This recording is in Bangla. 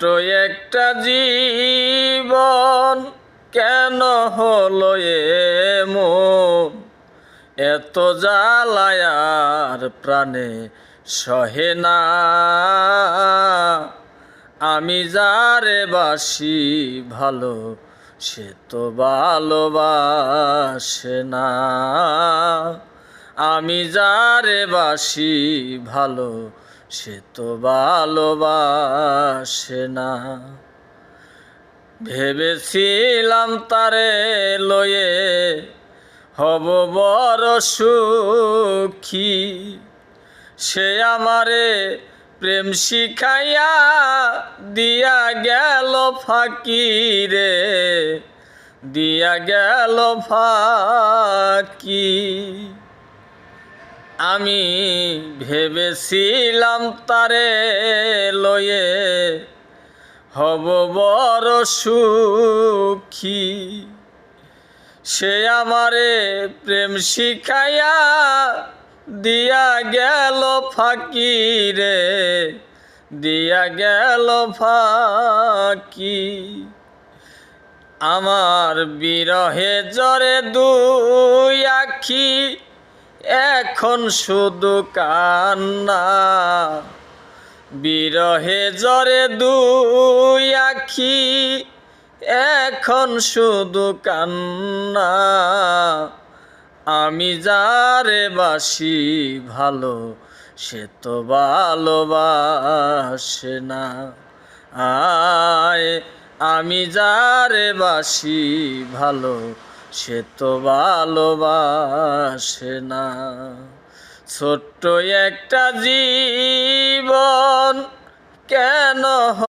ছোট্ট একটা জীবন কেন হলো এমন, এত জ্বালায় আর প্রাণে সহে না। আমি যারে বাসি ভালো সে তো ভালোবাসে না। আমি যারে বাসি ভালো সে তো ভালোবাসে না। ভেবেছিলাম তারে লয়ে হব বড় সুখী, সে আমারে প্রেম শিখাইয়া দিয়া গেল ফাঁকি রে, দিয়া গেল ফাঁকি। আমি ভেবেছিলাম তারে লয়ে হব বড় সুখী, সে আমারে প্রেম শিখাইয়া দিয়া গেল ফাঁকি রে, দিয়া গেল ফাঁকি। আমার বিরহে জ্বরে দুই আখি, এখন শুধু কান্না। বিরহে জ্বরে দুই আখি, এখন শুধু কান্না। আমি যারে বাসি ভালো সে তো ভালোবাসে না। আয় আমি যারে বাসি ভালো সে তো ভালোবাসে না। ছোট্ট একটা জীবন কেন